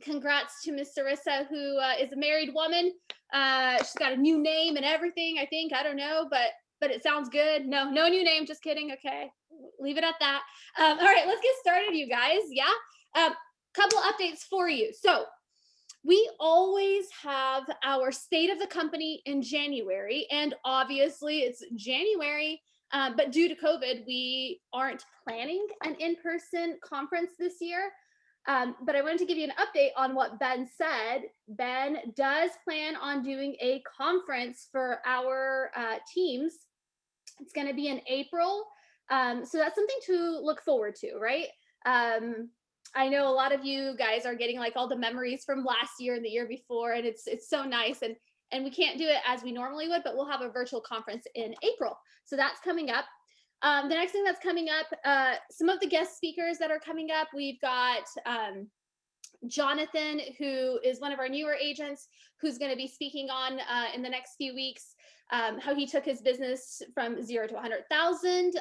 congrats to Miss Sarissa, who is a married woman. She's got a new name and everything, I think. I don't know, but it sounds good. No new name. Just kidding. Okay, leave it at that. All right, let's get started, you guys. Yeah. Couple updates for you. So we always have our state of the company in January, and obviously it's January. But due to COVID, we aren't planning an in-person conference this year. But I wanted to give you an update on what Ben said. Ben does plan on doing a conference for our teams. It's going to be in April. So that's something to look forward to, right? I know a lot of you guys are getting like all the memories from last year and the year before, and it's so nice. And we can't do it as we normally would, but we'll have a virtual conference in April. So that's coming up. The next thing that's coming up, some of the guest speakers that are coming up, we've got Jonathan, who is one of our newer agents, who's going to be speaking on in the next few weeks, how he took his business from 0 to 100,000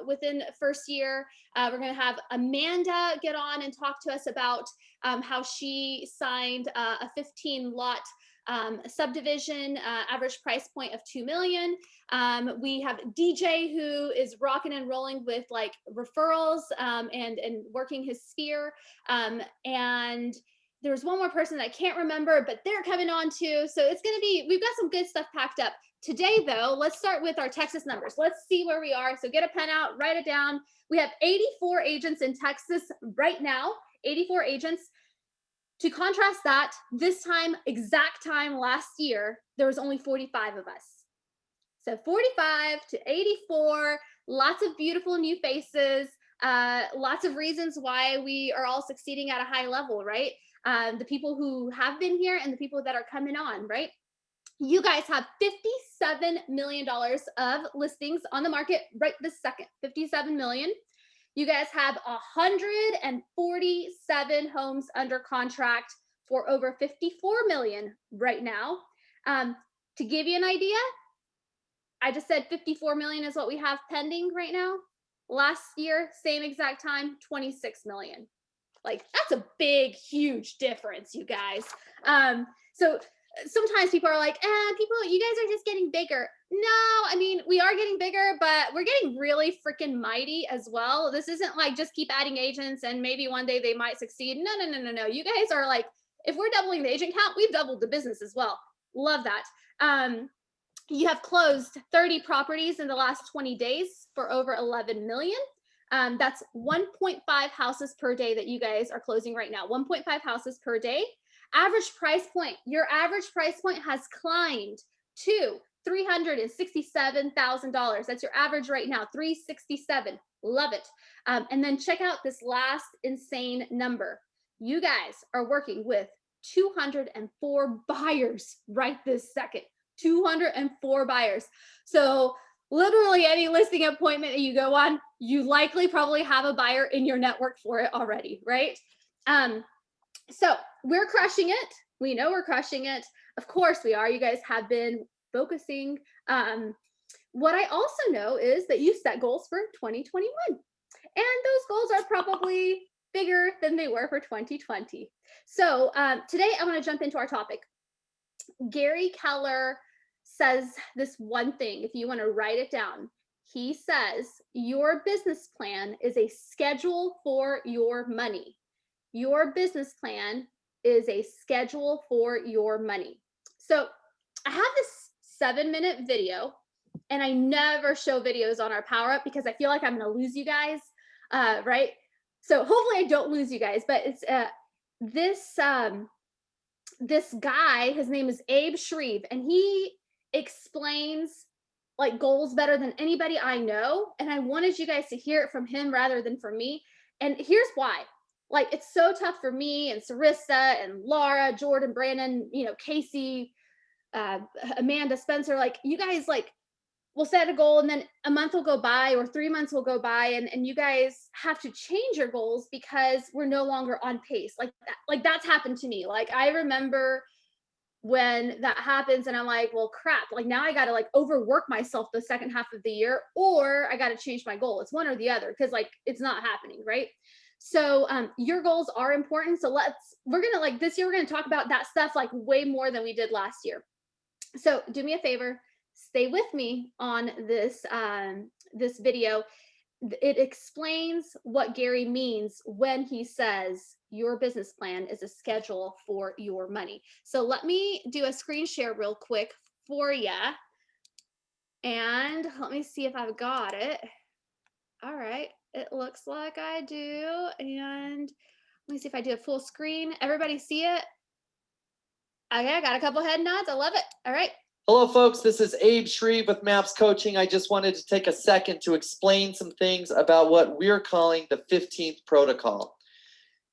within first year. We're going to have Amanda get on and talk to us about how she signed a 15 lot subdivision, average price point of 2 million. We have DJ, who is rocking and rolling with like referrals and working his sphere. And there's one more person that I can't remember, but they're coming on too. So it's going to be, we've got some good stuff packed up. Today, though, let's start with our Texas numbers. Let's see where we are. So get a pen out, write it down. We have 84 agents in Texas right now, 84 agents. To contrast that, this time, exact time last year, there was only 45 of us. So 45 to 84, lots of beautiful new faces, lots of reasons why we are all succeeding at a high level, right? The people who have been here and the people that are coming on, right? You guys have $57 million of listings on the market right this second, 57 million. You guys have 147 homes under contract for over 54 million right now. To give you an idea, I just said 54 million is what we have pending right now. Last year, same exact time, 26 million. Like, that's a big, huge difference, you guys. So sometimes people are like, you guys are just getting bigger. No, I mean, we are getting bigger, but we're getting really freaking mighty as well. This isn't like just keep adding agents and maybe one day they might succeed. No. You guys are like, if we're doubling the agent count, we've doubled the business as well. Love that. You have closed 30 properties in the last 20 days for over 11 million. That's 1.5 houses per day that you guys are closing right now. 1.5 houses per day. Average price point, your average price point has climbed to $367,000. That's your average right now, 367. Love it. And then check out this last insane number. You guys are working with 204 buyers right this second. 204 buyers. So literally any listing appointment that you go on, you likely probably have a buyer in your network for it already, right? So we're crushing it. We know we're crushing it. Of course we are. You guys have been focusing. What I also know is that you set goals for 2021. And those goals are probably bigger than they were for 2020. So today I want to jump into our topic. Gary Keller says this one thing, if you want to write it down. He says, your business plan is a schedule for your money. Your business plan is a schedule for your money. So I have this 7-minute video, and I never show videos on our Power Up because I feel like I'm going to lose you guys, right? So hopefully I don't lose you guys, but it's this guy, his name is Abe Shreve, and he explains like goals better than anybody I know. And I wanted you guys to hear it from him rather than from me. And here's why. Like, it's so tough for me and Sarissa and Laura, Jordan, Brandon, Casey, Amanda, Spencer, like you guys like will set a goal and then a month will go by or 3 months will go by and you guys have to change your goals because we're no longer on pace. Like that's happened to me. Like I remember when that happens and I'm like, well, crap, like now I got to like overwork myself the second half of the year, or I got to change my goal. It's one or the other because like it's not happening, right? So your goals are important. So we're gonna like this year, we're gonna talk about that stuff like way more than we did last year. So do me a favor, stay with me on this video. It explains what Gary means when he says your business plan is a schedule for your money. So let me do a screen share real quick for you. And let me see if I've got it. All right, it looks like I do. And let me see if I do a full screen. Everybody see it? Okay, I got a couple head nods. I love it. All right. Hello, folks. This is Abe Shreve with MAPS Coaching. I just wanted to take a second to explain some things about what we're calling the 15th protocol.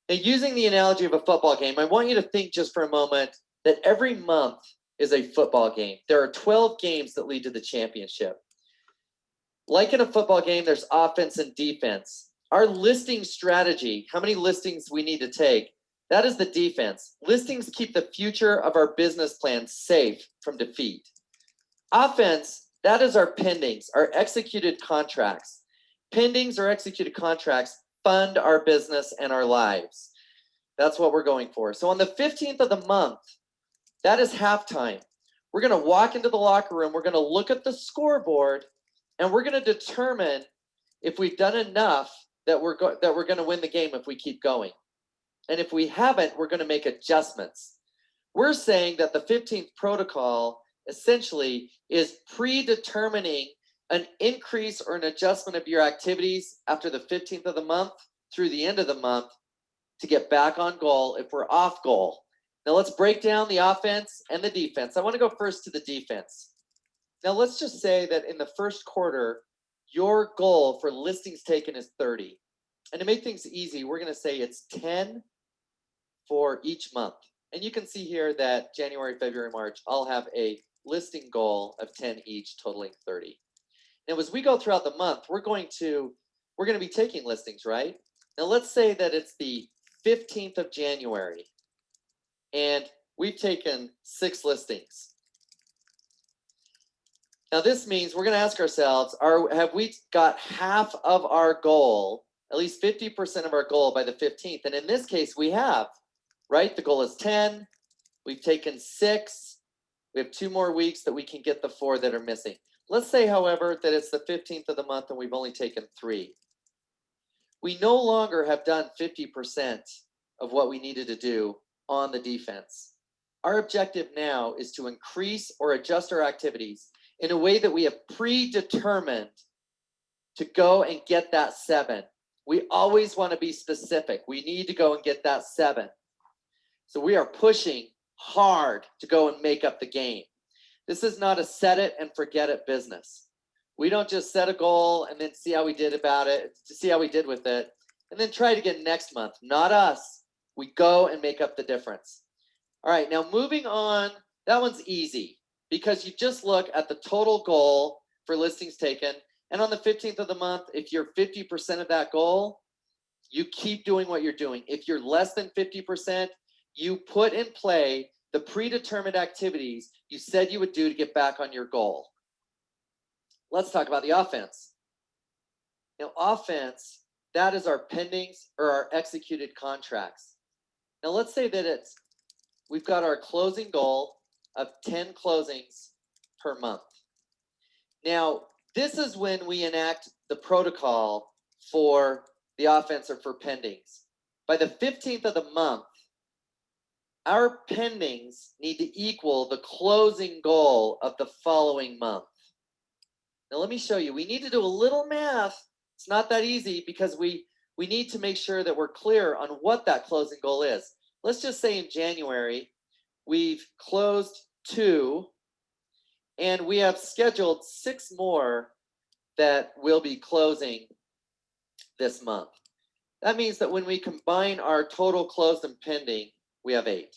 Now, using the analogy of a football game, I want you to think just for a moment that every month is a football game. There are 12 games that lead to the championship. Like in a football game, there's offense and defense. Our listing strategy, how many listings we need to take, that is the defense. Listings keep the future of our business plan safe from defeat. Offense, that is our pendings, our executed contracts. Pendings or executed contracts fund our business and our lives. That's what we're going for. So on the 15th of the month, that is halftime. We're going to walk into the locker room. We're going to look at the scoreboard, and we're going to determine if we've done enough that we're going to win the game if we keep going. And if we haven't, we're going to make adjustments. We're saying that the 15th protocol essentially is predetermining an increase or an adjustment of your activities after the 15th of the month through the end of the month to get back on goal if we're off goal. Now let's break down the offense and the defense. I want to go first to the defense. Now let's just say that in the first quarter, your goal for listings taken is 30. And to make things easy, we're going to say it's 10 for each month. And you can see here that January, February, March, I'll have a listing goal of 10 each, totaling 30. Now, as we go throughout the month, we're going to be taking listings, right? Now, let's say that it's the 15th of January, and we've taken 6 listings. Now, this means we're going to ask ourselves, have we got half of our goal, at least 50% of our goal by the 15th? And in this case, we have, right? The goal is 10. We've taken 6. We have 2 more weeks that we can get the 4 that are missing. Let's say, however, that it's the 15th of the month and we've only taken 3. We no longer have done 50% of what we needed to do on the defense. Our objective now is to increase or adjust our activities in a way that we have predetermined to go and get that 7. We always want to be specific. We need to go and get that 7. So we are pushing hard to go and make up the game. This is not a set it and forget it business. We don't just set a goal and then see how we did about it, to see how we did with it, and then try it again next month. Not us. We go and make up the difference. All right, now moving on, that one's easy because you just look at the total goal for listings taken. And on the 15th of the month, if you're 50% of that goal, you keep doing what you're doing. If you're less than 50%, you put in play the predetermined activities you said you would do to get back on your goal. Let's talk about the offense. Now, offense, that is our pendings or our executed contracts. Now, let's say that we've got our closing goal of 10 closings per month. Now, this is when we enact the protocol for the offense or for pendings. By the 15th of the month, our pendings need to equal the closing goal of the following month. Now, let me show you. We need to do a little math. It's not that easy because we need to make sure that we're clear on what that closing goal is. Let's just say in January, we've closed 2, and we have scheduled 6 more that will be closing this month. That means that when we combine our total closed and pending, we have 8,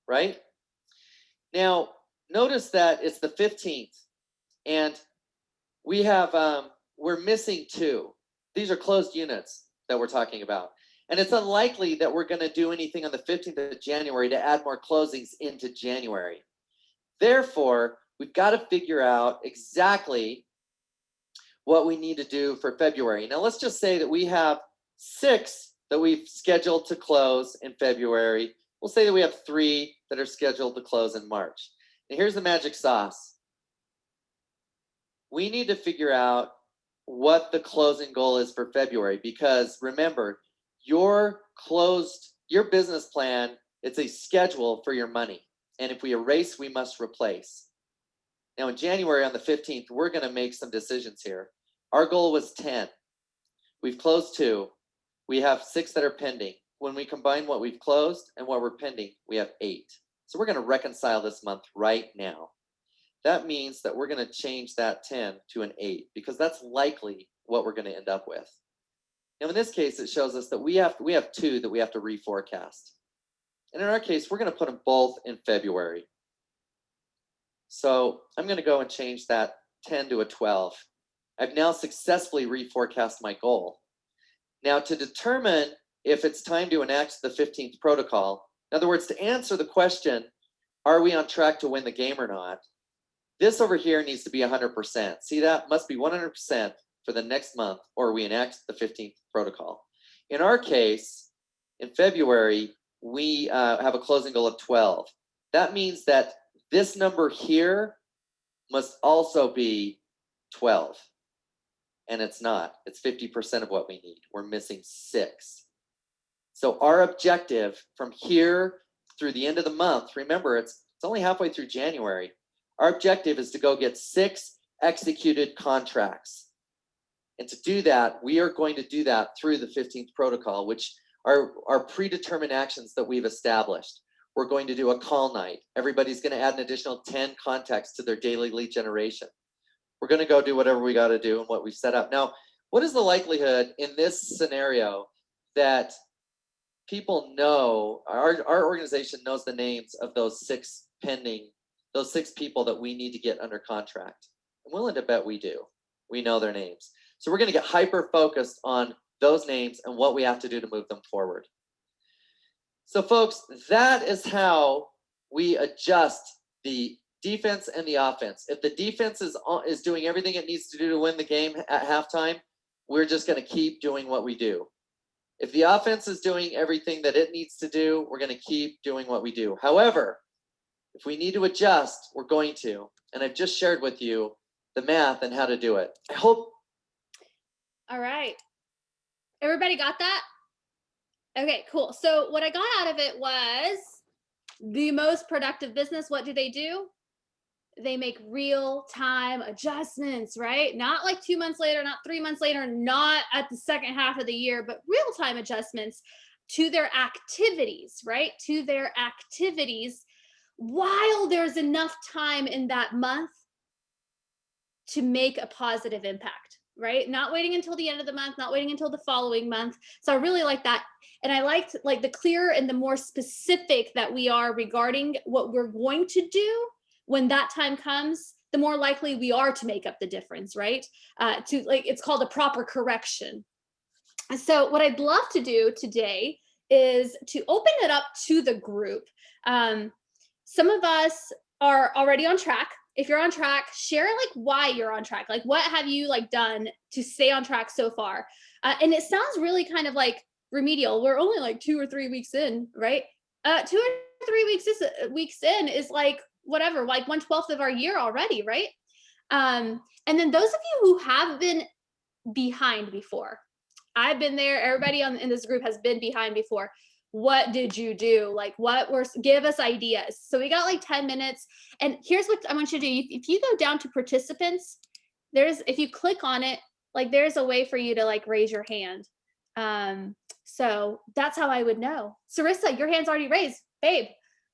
right? Now, notice that it's the 15th, and we have, we're missing 2. These are closed units that we're talking about. And it's unlikely that we're going to do anything on the 15th of January to add more closings into January. Therefore, we've got to figure out exactly what we need to do for February. Now, let's just say that we have 6 that we've scheduled to close in February. We'll say that we have 3 that are scheduled to close in March. And here's the magic sauce. We need to figure out what the closing goal is for February, because remember, your business plan, it's a schedule for your money. And if we erase, we must replace. Now in January on the 15th, we're going to make some decisions here. Our goal was 10. We've closed 2. We have 6 that are pending. When we combine what we've closed and what we're pending, we have 8. So we're going to reconcile this month right now. That means that we're going to change that 10 to an 8, because that's likely what we're going to end up with. Now in this case, it shows us that we have 2 that we have to reforecast. And in our case, we're going to put them both in February. So I'm going to go and change that 10 to a 12. I've now successfully reforecast my goal. Now to determine if it's time to enact the 15th protocol, in other words, to answer the question, are we on track to win the game or not? This over here needs to be 100%. See, that must be 100% for the next month, or we enact the 15th protocol. In our case, in February, we have a closing goal of 12. That means that this number here must also be 12. And it's not. It's 50% of what we need. We're missing 6. So our objective from here through the end of the month, remember, it's only halfway through January. Our objective is to go get 6 executed contracts. And to do that, we are going to do that through the 15th protocol, which are predetermined actions that we've established. We're going to do a call night. Everybody's going to add an additional 10 contacts to their daily lead generation. We're going to go do whatever we got to do and what we've set up. Now, what is the likelihood in this scenario that people know, our organization knows the names of those 6 people that we need to get under contract? I'm willing to bet we do. We know their names. So we're going to get hyper focused on those names and what we have to do to move them forward. So folks, that is how we adjust the defense and the offense. If the defense is doing everything it needs to do to win the game at halftime, we're just going to keep doing what we do. If the offense is doing everything that it needs to do, we're going to keep doing what we do. However, if we need to adjust, we're going to. And I've just shared with you the math and how to do it. I hope. All right. Everybody got that? Okay, cool. So what I got out of it was the most productive business. What do? They make real-time adjustments, right? Not like 2 months later, not 3 months later, not at the second half of the year, but real-time adjustments to their activities, right? To their activities while there's enough time in that month to make a positive impact, right? Not waiting until the end of the month, not waiting until the following month. So I really like that. And I liked like the clearer and the more specific that we are regarding what we're going to do when that time comes, the more likely we are to make up the difference, right? It's called a proper correction. So what I'd love to do today is to open it up to the group. Some of us are already on track. If you're on track, share like why you're on track. Like what have you like done to stay on track so far? And it sounds really kind of like remedial. We're only like 2 or 3 weeks in, right? 2 or 3 weeks in is like whatever, like 1/12 of our year already, right? And then those of you who have been behind before, I've been there. Everybody in this group has been behind before. What did you do? Like give us ideas. So we got like 10 minutes. And here's what I want you to do. If you go down to participants, if you click on it, like there's a way for you to like raise your hand. So that's how I would know. Sarissa, your hand's already raised. Babe,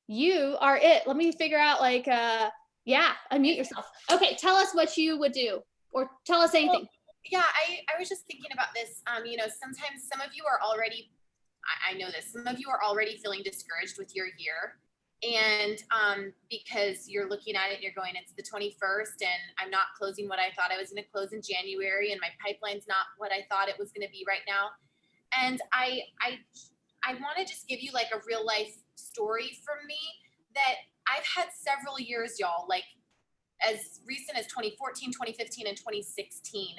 you are it. Let me figure out like, unmute yourself. Okay, tell us what you would do or tell us anything. Yeah, I was just thinking about this. Sometimes some of you are already, I know this, some of you are already feeling discouraged with your year. And because you're looking at it and you're going, it's the 21st and I'm not closing what I thought I was going to close in January and my pipeline's not what I thought it was going to be right now. And I want to just give you like a real life story from me that I've had several years, y'all, like as recent as 2014, 2015, and 2016,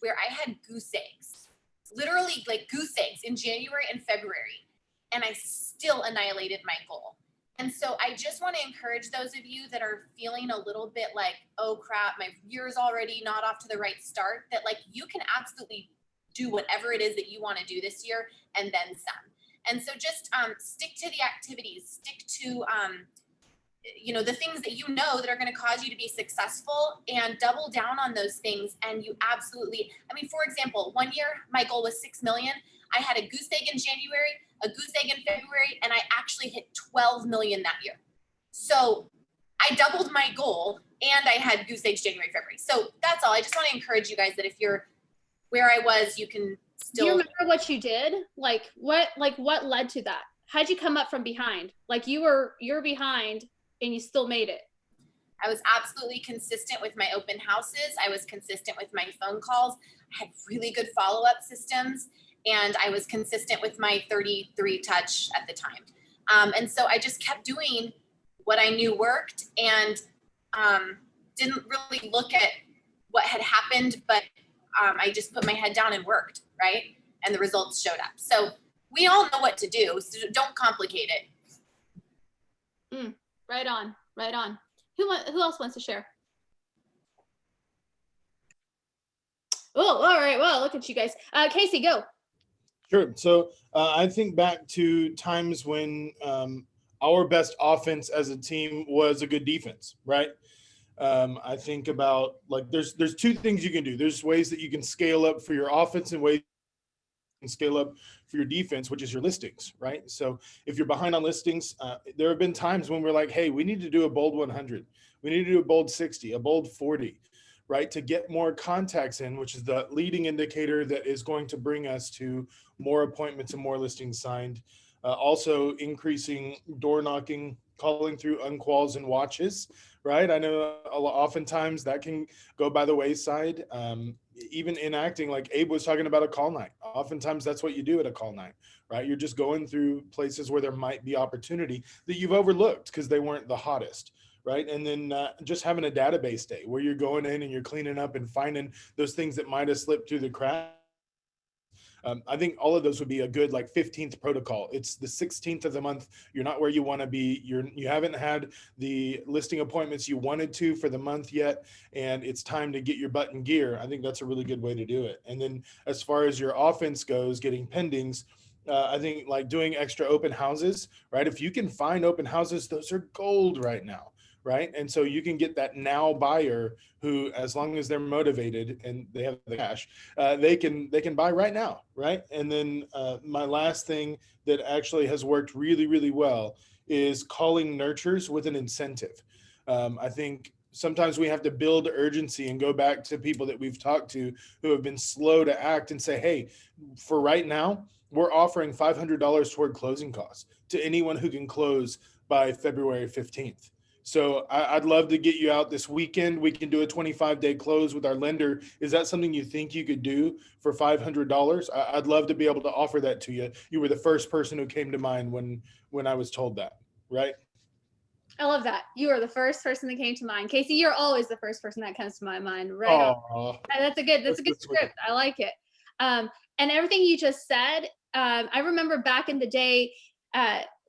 where I had goose eggs. literally like goose eggs in January and February, and I still annihilated my goal. And so I just want to encourage those of you that are feeling a little bit like, oh crap, my year's already not off to the right start, that like you can absolutely do whatever it is that you want to do this year and then some. And so just stick to the activities, stick to the things that you know that are going to cause you to be successful, and double down on those things. And you absolutely, I mean, for example, one year my goal was 6 million. I had a goose egg in January, a goose egg in February, and I actually hit 12 million that year. So I doubled my goal and I had goose eggs January, February. So that's all. I just want to encourage you guys that if you're where I was, you can still. Do you remember what you did? Like what led to that? How'd you come up from behind? Like you're behind and you still made it. I was absolutely consistent with my open houses. I was consistent with my phone calls. I had really good follow-up systems, and I was consistent with my 33 touch at the time. And so I just kept doing what I knew worked, and didn't really look at what had happened, but I just put my head down and worked, right? And the results showed up. So we all know what to do, so don't complicate it. Right on, right on. Who else wants to share? Oh, all right. Well, look at you guys. Casey, go. Sure. So I think back to times when our best offense as a team was a good defense, right? I think about like there's two things you can do. There's ways that you can scale up for your offense and ways you can scale up for your defense, which is your listings, right? So if you're behind on listings, there have been times when we're like, hey, we need to do a bold 100. We need to do a bold 60, a bold 40, right? To get more contacts in, which is the leading indicator that is going to bring us to more appointments and more listings signed. Also increasing door knocking, calling through unquals and watches, right? I know oftentimes that can go by the wayside. Even enacting, like Abe was talking about, a call night. Oftentimes that's what you do at a call night, right? You're just going through places where there might be opportunity that you've overlooked because they weren't the hottest, right? And then just having a database day where you're going in and you're cleaning up and finding those things that might have slipped through the cracks. I think all of those would be a good like 15th protocol. It's the 16th of the month. You're not where you want to be. You haven't had the listing appointments you wanted to for the month yet, and it's time to get your butt in gear. I think that's a really good way to do it. And then as far as your offense goes, getting pendings, I think like doing extra open houses, right? If you can find open houses, those are gold right now. Right. And so you can get that now buyer who, as long as they're motivated and they have the cash, they can buy right now. Right. And then my last thing that actually has worked really, really well is calling nurtures with an incentive. I think sometimes we have to build urgency and go back to people that we've talked to who have been slow to act and say, hey, for right now, we're offering $500 toward closing costs to anyone who can close by February 15th. So I'd love to get you out this weekend. We can do a 25-day close with our lender. Is that something you think you could do for $500? I'd love to be able to offer that to you. You were the first person who came to mind when I was told that, right? I love that. You are the first person that came to mind. Casey, you're always the first person that comes to my mind. Right on. That's a good script. I like it. And everything you just said, I remember back in the day,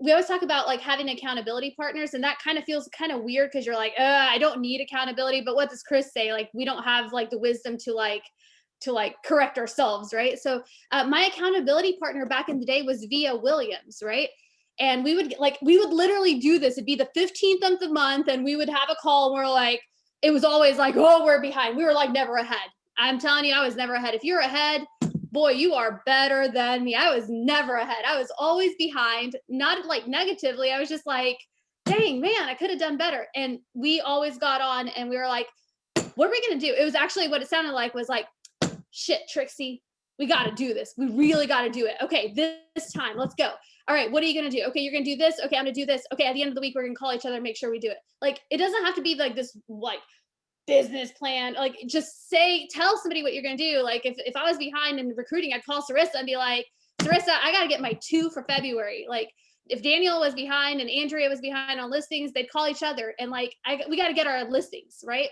we always talk about like having accountability partners, and that kind of feels kind of weird because you're like, I don't need accountability. But what does Chris say? Like, we don't have like the wisdom to correct ourselves, right? So my accountability partner back in the day was Via Williams, right? And we would literally do this. It'd be the 15th of the month, and we would have a call. And we're like, it was always like, oh, we're behind. We were like never ahead. I'm telling you, I was never ahead. If you're ahead, boy, you are better than me. I was never ahead. I was always behind, not like negatively. I was just like, dang, man, I could have done better. And we always got on and we were like, what are we going to do? It was actually what it sounded like was like, shit, Trixie, we got to do this. We really got to do it. Okay, this time, let's go. All right, what are you going to do? Okay, you're going to do this. Okay, I'm going to do this. Okay, at the end of the week, we're going to call each other and make sure we do it. Like, it doesn't have to be like this, like, business plan. Like, just tell somebody what you're going to do. Like, if I was behind in recruiting, I'd call Sarissa and be like, Sarissa, I got to get my 2 for February. Like, if Daniel was behind and Andrea was behind on listings, they'd call each other and like, we got to get our listings, right?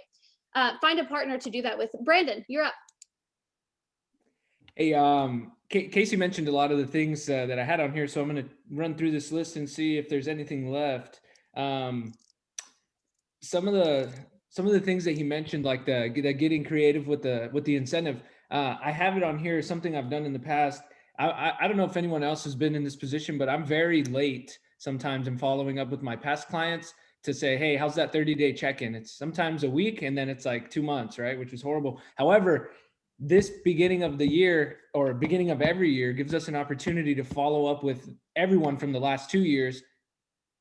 Find a partner to do that with. Brandon, you're up. Hey, Casey mentioned a lot of the things that I had on here, so I'm going to run through this list and see if there's anything left. Some of the things that he mentioned, like the getting creative with the incentive. I have it on here. Something I've done in the past. I don't know if anyone else has been in this position, but I'm very late sometimes in following up with my past clients to say, hey, how's that 30-day check-in? It's sometimes a week, and then it's like 2 months, right? Which is horrible. However, this beginning of the year or beginning of every year gives us an opportunity to follow up with everyone from the last 2 years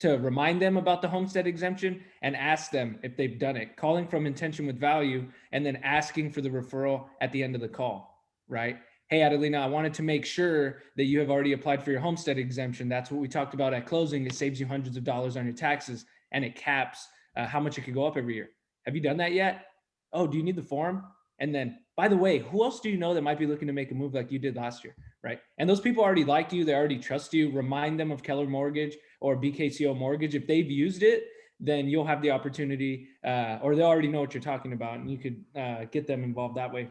to remind them about the homestead exemption and ask them if they've done it, calling from intention with value, and then asking for the referral at the end of the call, right? Hey, Adelina, I wanted to make sure that you have already applied for your homestead exemption. That's what we talked about at closing. It saves you hundreds of dollars on your taxes, and it caps how much it could go up every year. Have you done that yet? Oh, do you need the form? And then, by the way, who else do you know that might be looking to make a move like you did last year, right? And those people already like you. They already trust you. Remind them of Keller Mortgage or BKCO Mortgage. If they've used it, then you'll have the opportunity, or they already know what you're talking about, and you could get them involved that way.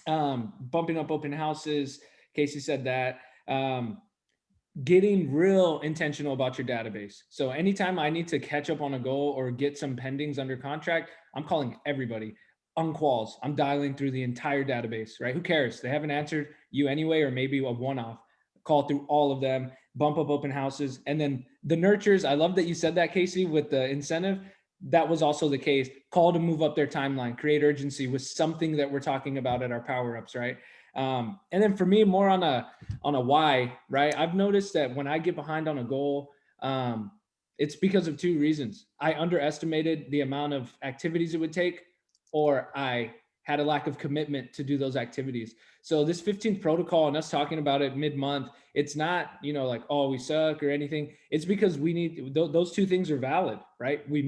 Bumping up open houses. Casey said that. Getting real intentional about your database. So anytime I need to catch up on a goal or get some pendings under contract, I'm calling everybody. Unquals. I'm dialing through the entire database, right? Who cares? They haven't answered you anyway, or maybe a one-off. Call through all of them, bump up open houses. And then the nurtures, I love that you said that, Casey, with the incentive. That was also the case. Call to move up their timeline, create urgency with something that we're talking about at our power-ups, right? And then for me, more on a why, right? I've noticed that when I get behind on a goal, it's because of two reasons. I underestimated the amount of activities it would take, or I had a lack of commitment to do those activities. So this 15th protocol and us talking about it mid-month, it's not, like, oh, we suck or anything. It's because we need, those two things are valid, right? We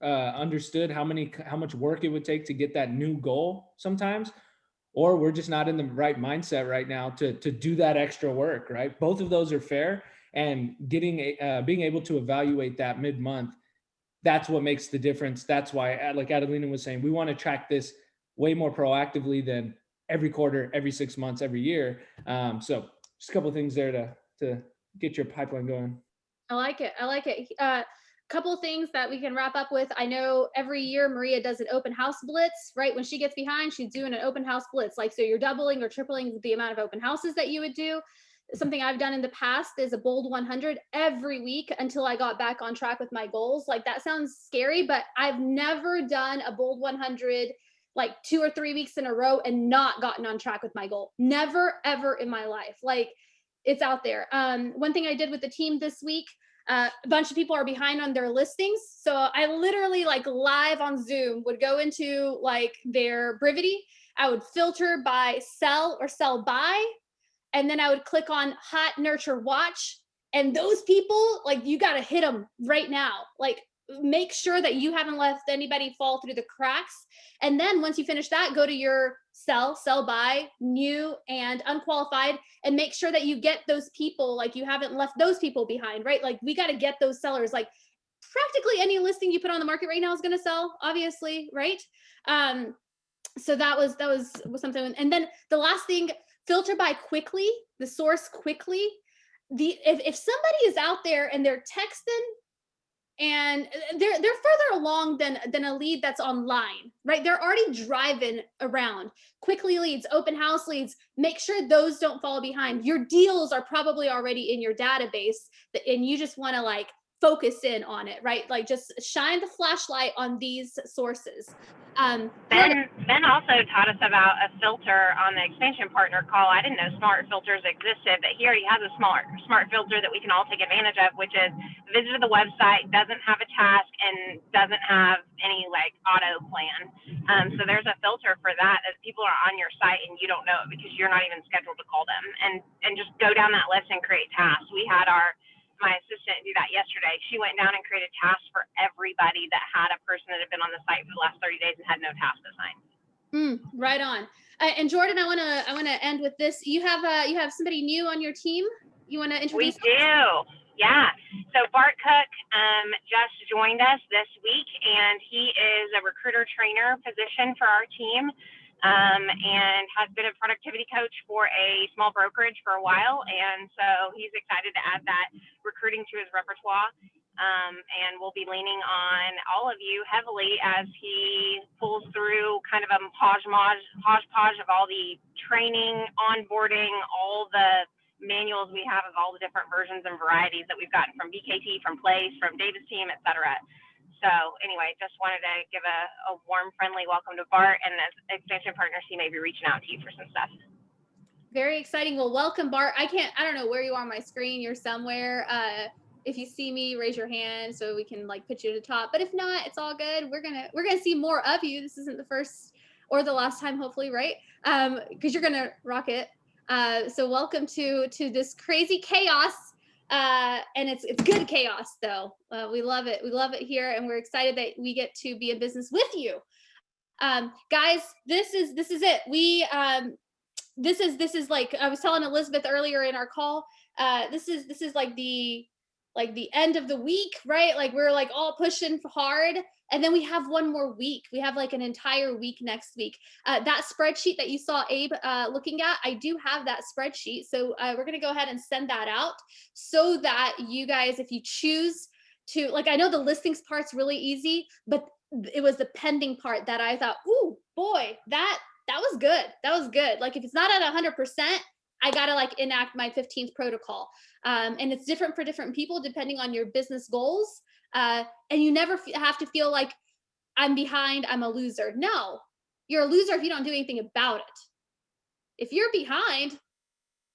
understood how much work it would take to get that new goal sometimes, or we're just not in the right mindset right now to do that extra work, right? Both of those are fair, and being able to evaluate that mid-month, that's what makes the difference. That's why, like Adelina was saying, we want to track this way more proactively than every quarter, every 6 months, every year. So just a couple of things there to get your pipeline going. I like it. Couple of things that we can wrap up with. I know every year Maria does an open house blitz, right? When she gets behind, she's doing an open house blitz. Like, so you're doubling or tripling the amount of open houses that you would do. Something I've done in the past is a bold 100 every week until I got back on track with my goals. Like, that sounds scary, but I've never done a bold 100 like 2 or 3 weeks in a row and not gotten on track with my goal. Never, ever in my life. Like, it's out there. One thing I did with the team this week, a bunch of people are behind on their listings. So I literally, like, live on Zoom would go into like their Brivity. I would filter by sell or sell by, and then I would click on hot nurture watch. And those people, like, you got to hit them right now. Like, make sure that you haven't left anybody fall through the cracks. And then once you finish that, go to your sell by, new and unqualified, and make sure that you get those people, like, you haven't left those people behind, right? Like, we got to get those sellers. Like, practically any listing you put on the market right now is going to sell, obviously, right? So that was something. And then the last thing, filter by quickly, the source quickly. If somebody is out there and they're texting and they're further along than a lead that's online, right? They're already driving around. Quickly leads, open house leads, make sure those don't fall behind. Your deals are probably already in your database, and you just want to, like, focus in on it, right? Like, just shine the flashlight on these sources. Ben also taught us about a filter on the expansion partner call. I didn't know smart filters existed, but he already has a smart filter that we can all take advantage of, which is visited the website, doesn't have a task, and doesn't have any, like, auto plan. So there's a filter for that, as people are on your site and you don't know it because you're not even scheduled to call them, and just go down that list and create tasks. We had my assistant do that yesterday. She went down and created tasks for everybody that had a person that had been on the site for the last 30 days and had no task assigned. Right on. And Jordan, I want to end with this. You have somebody new on your team you want to introduce? We do. Yeah. So Bart Cook just joined us this week, and he is a recruiter trainer position for our team. and has been a productivity coach for a small brokerage for a while. And so he's excited to add that recruiting to his repertoire. And we'll be leaning on all of you heavily as he pulls through kind of a hodgepodge of all the training, onboarding, all the manuals we have of all the different versions and varieties that we've gotten from BKT, from Place, from Davis Team, et cetera. So anyway, just wanted to give a warm, friendly welcome to Bart, and as expansion partners, he may be reaching out to you for some stuff. Very exciting. Well, welcome, Bart. I don't know where you are on my screen. You're somewhere. If you see me, raise your hand so we can like put you to the top. But if not, it's all good. We're gonna see more of you. This isn't the first or the last time, hopefully, right? Because you're gonna rock it. So welcome to this crazy chaos. And it's good chaos though. We love it. We love it here, and we're excited that we get to be in business with you. Guys, this is it. This is like I was telling Elizabeth earlier in our call. This is like the end of the week, right? Like we're like all pushing hard, and then we have one more week. We have like an entire week next week. That spreadsheet that you saw Abe looking at, I do have that spreadsheet. So we're gonna go ahead and send that out so that you guys, if you choose to, like, I know the listings part's really easy, but it was the pending part that I thought, ooh, boy, that was good. That was good. Like if it's not at 100%, I gotta like enact my 15th protocol. And it's different for different people depending on your business goals. And you never have to feel like I'm behind, I'm a loser. No, you're a loser if you don't do anything about it. If you're behind,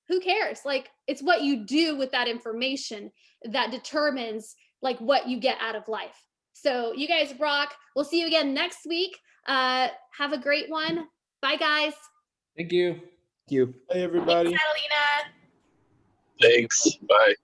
who cares? Like it's what you do with that information that determines like what you get out of life. So you guys rock. We'll see you again next week. Have a great one. Bye guys. Thank you. Thank you. Hey, everybody. Thanks, Adelina. Thanks. Bye.